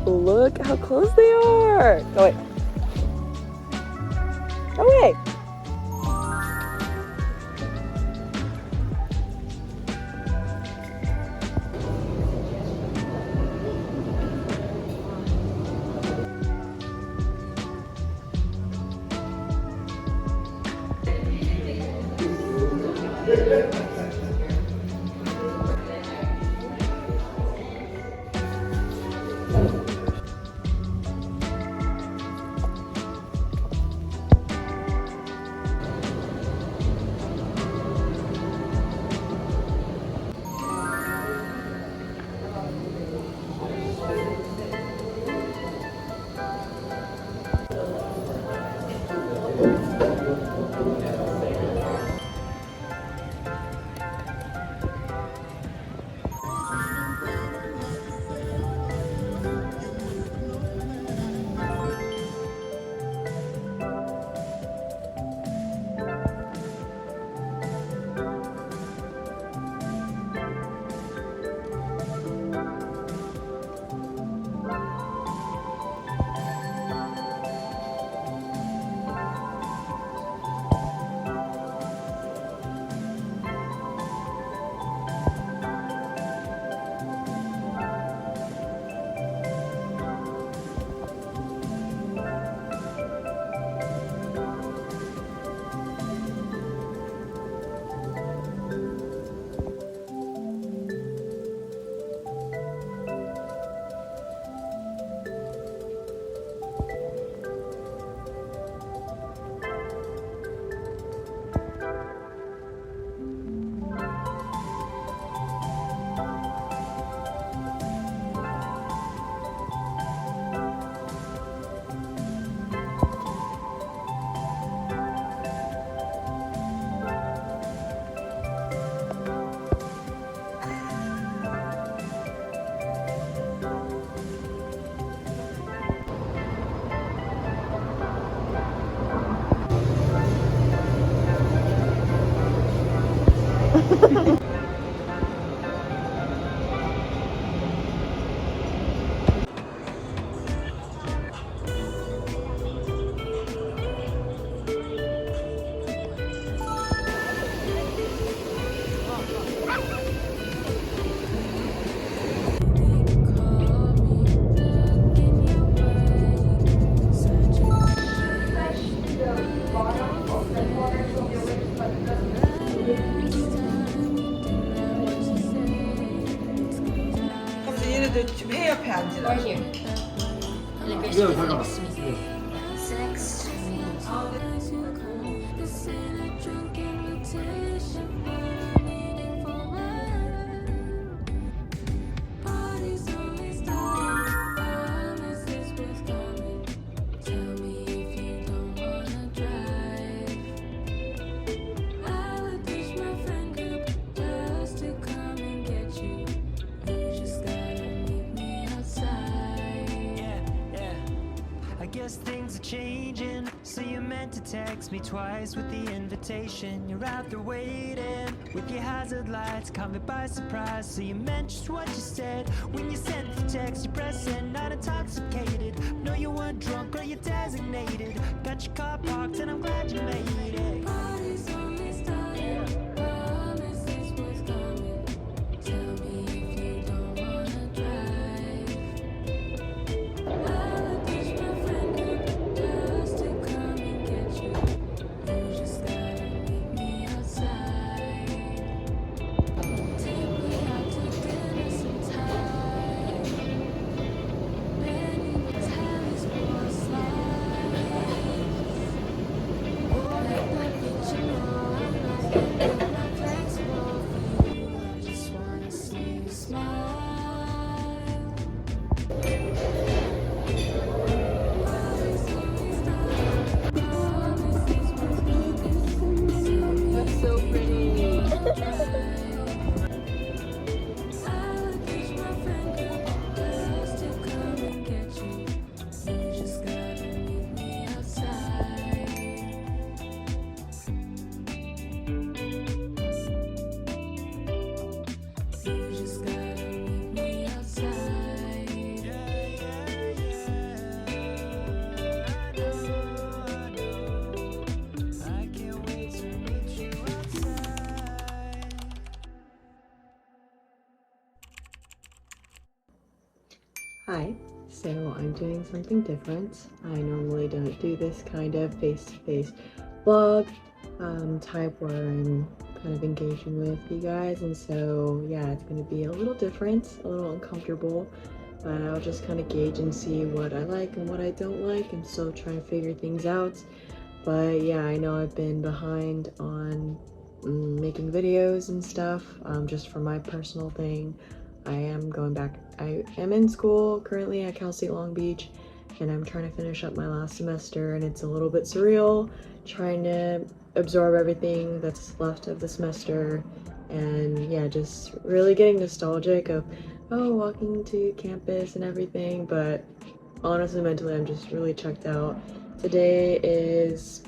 Look how close they are. Go away. Go away. 그래서 얘네들 좀 해 옆에 앉으라. 이거 잠깐만. Guess things are changing, so you meant to text me twice with the invitation. You're out there waiting with your hazard lights, caught me by surprise. So you meant just what you said when you sent the text. You pressed send, not intoxicated. No, you weren't drunk or you designated. Got your car parked and I'm glad you made it. Party's only started. Promise this was coming. Tell me if you don't wanna drive. I'll ditch my friend group just to come and get you. You just gotta meet me outside. Take me out to dinner sometime. Many tallies for slides. Let the beach Hi, so I'm doing something different. I normally don't do this kind of face-to-face vlog type where I'm kind of engaging with you guys, and so yeah, it's going to be a little different, a little uncomfortable, but I'll just kind of gauge and see what I like and what I don't like. I'm still trying to figure things out, but yeah, I know I've been behind on making videos and stuff, just for my personal thing. I am in school currently at Cal State Long Beach, and I'm trying to finish up my last semester, and it's a little bit surreal trying to absorb everything that's left of the semester, and yeah, just really getting nostalgic of, oh, walking to campus and everything, but honestly, mentally, I'm just really checked out. Today is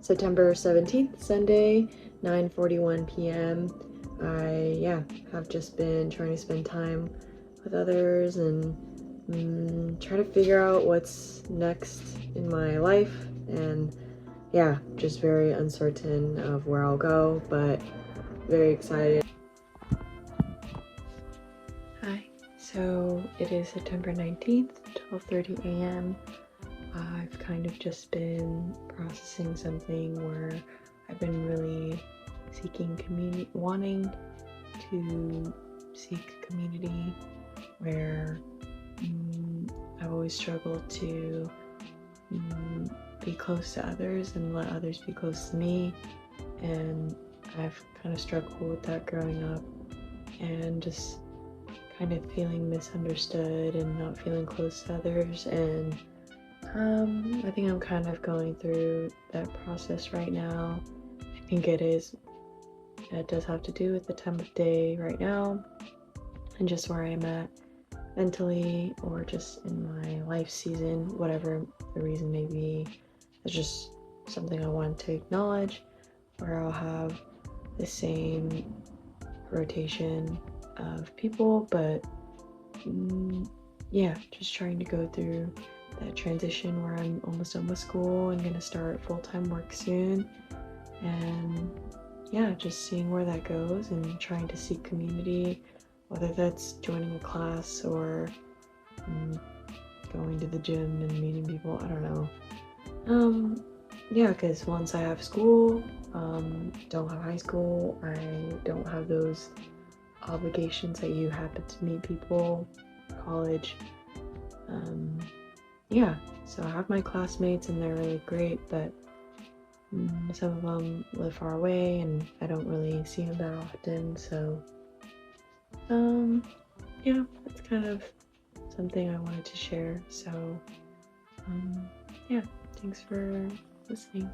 September 17th, Sunday, 9:41 p.m. I have just been trying to spend time with others and try to figure out what's next in my life, and yeah, just very uncertain of where I'll go, but very excited. Hi, so it is September 19th, 12:30 a.m. I've kind of just been processing something where I've been really seeking community, wanting to seek community where I've always struggled to be close to others and let others be close to me, and I've kind of struggled with that growing up, and just kind of feeling misunderstood and not feeling close to others, and I think I'm kind of going through that process right now. I think it does have to do with the time of day right now and just where I'm at mentally, or just in my life season, whatever the reason may be. It's just something I want to acknowledge, where I'll have the same rotation of people, but yeah, just trying to go through that transition where I'm almost done with school and gonna start full-time work soon, and yeah, just seeing where that goes and trying to seek community, whether that's joining a class or going to the gym and meeting people. I don't know. Yeah, because once I have school, don't have high school, I don't have those obligations that you happen to meet people, college. Yeah, so I have my classmates and they're really great, but some of them live far away and I don't really see them that often, so yeah, that's kind of something I wanted to share. So yeah, thanks for listening.